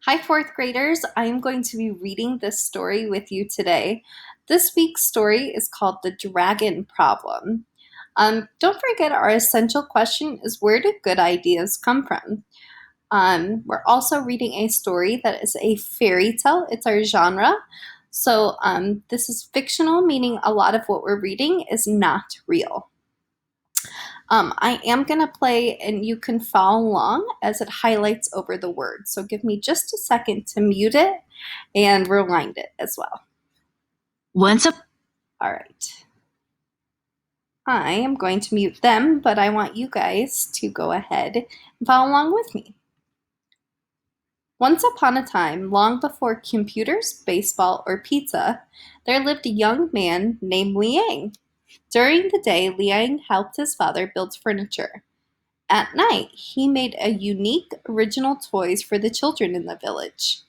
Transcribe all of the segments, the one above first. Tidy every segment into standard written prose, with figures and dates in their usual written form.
Hi, fourth graders. I am going to be reading this story with you today. This week's story is called The Dragon Problem. Don't forget, our essential question is, where do good ideas come from? We're also reading a story that is a fairy tale, it's our genre. So, this is fictional, meaning a lot of what we're reading is not real. I am going to play and you can follow along as it highlights over the words. So give me just a second to mute it and rewind it as well. Once up. All right. I am going to mute them, but I want you guys to go ahead and follow along with me. Once upon a time, long before computers, baseball, or pizza, there lived a young man named Liang. During the day, Liang helped his father build furniture. At night, he made a unique, original toys for the children in the village.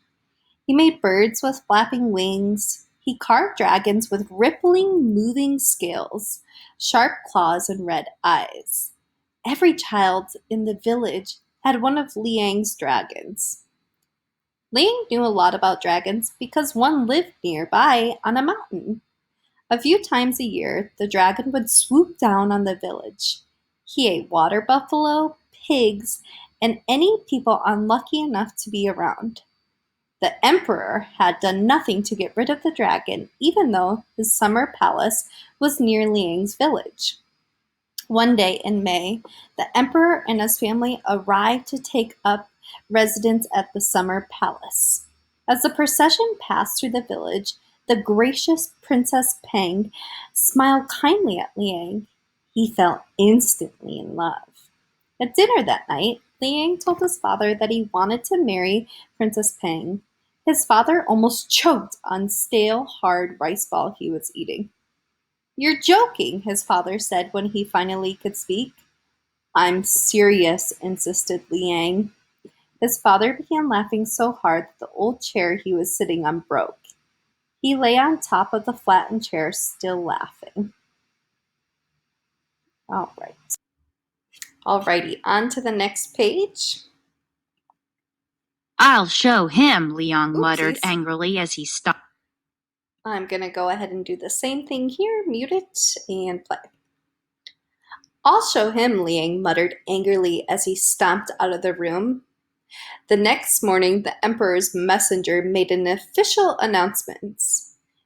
He made birds with flapping wings. He carved dragons with rippling, moving scales, sharp claws, and red eyes. Every child in the village had one of Liang's dragons. Liang knew a lot about dragons because one lived nearby on a mountain. A few times a year, the dragon would swoop down on the village. He ate water buffalo, pigs, and any people unlucky enough to be around. The emperor had done nothing to get rid of the dragon, even though his summer palace was near Liang's village. One day in May, the emperor and his family arrived to take up residence at the summer palace. As the procession passed through the village, the gracious Princess Peng smiled kindly at Liang. He fell instantly in love. At dinner that night, Liang told his father that he wanted to marry Princess Peng. His father almost choked on stale, hard rice ball he was eating. "You're joking," his father said when he finally could speak. "I'm serious," insisted Liang. His father began laughing so hard that the old chair he was sitting on broke. He lay on top of the flattened chair, still laughing. All right. Alrighty, on to the next page. I'll show him, Liang muttered Oopsies. angrily as he stopped. I'm going to go ahead and do the same thing here, mute it, and play. "I'll show him," Liang muttered angrily as he stomped out of the room. The next morning, the emperor's messenger made an official announcement.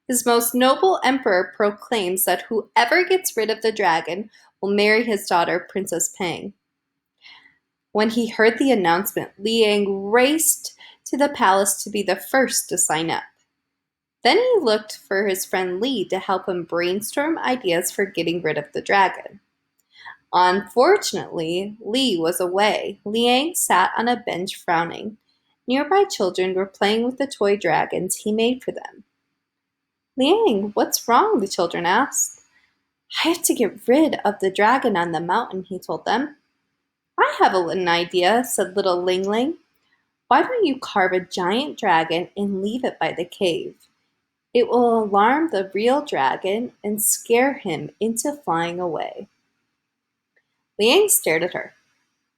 His Most Noble Emperor proclaims that whoever gets rid of the dragon will marry his daughter, Princess Peng. When he heard the announcement, Liang raced to the palace to be the first to sign up. Then he looked for his friend Li to help him brainstorm ideas for getting rid of the dragon. Unfortunately, Li was away. Liang sat on a bench frowning. Nearby children were playing with the toy dragons he made for them. "Liang, what's wrong?" the children asked. "I have to get rid of the dragon on the mountain," he told them. "I have an idea," said little Ling Ling. "Why don't you carve a giant dragon and leave it by the cave? It will alarm the real dragon and scare him into flying away." Liang stared at her.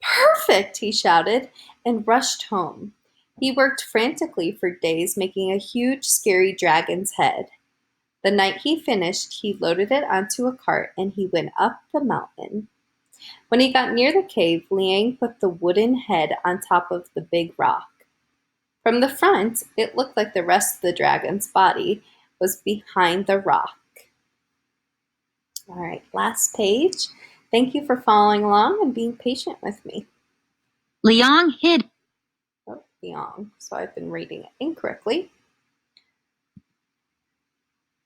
"Perfect!" he shouted, and rushed home. He worked frantically for days, making a huge, scary dragon's head. The night he finished, he loaded it onto a cart and he went up the mountain. When he got near the cave, Liang put the wooden head on top of the big rock. From the front, it looked like the rest of the dragon's body was behind the rock. All right, last page. Thank you for following along and being patient with me. Liang hid. Oh, Liang. So I've been reading it incorrectly.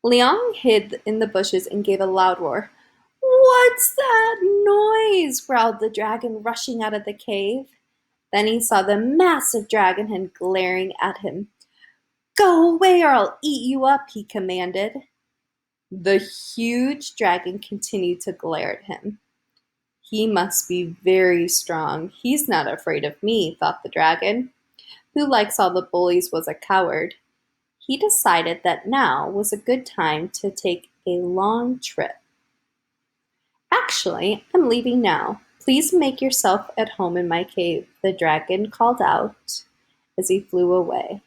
Liang hid in the bushes and gave a loud roar. "What's that noise?" growled the dragon, rushing out of the cave. Then he saw the massive dragon head glaring at him. "Go away or I'll eat you up," he commanded. The huge dragon continued to glare at him. "He must be very strong. He's not afraid of me," thought the dragon, who, like all the bullies, was a coward. He decided that now was a good time to take a long trip. "Actually, I'm leaving now. Please make yourself at home in my cave," the dragon called out. as he flew away.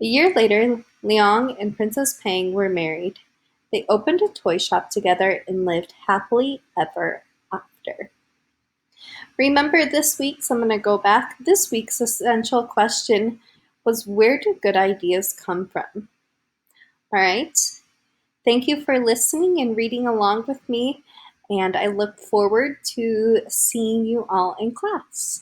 A year later, Liang and Princess Pang were married. They opened a toy shop together and lived happily ever after. Remember this week, so I'm going to go back. This week's essential question was, where do good ideas come from? All right. Thank you for listening and reading along with me, and I look forward to seeing you all in class.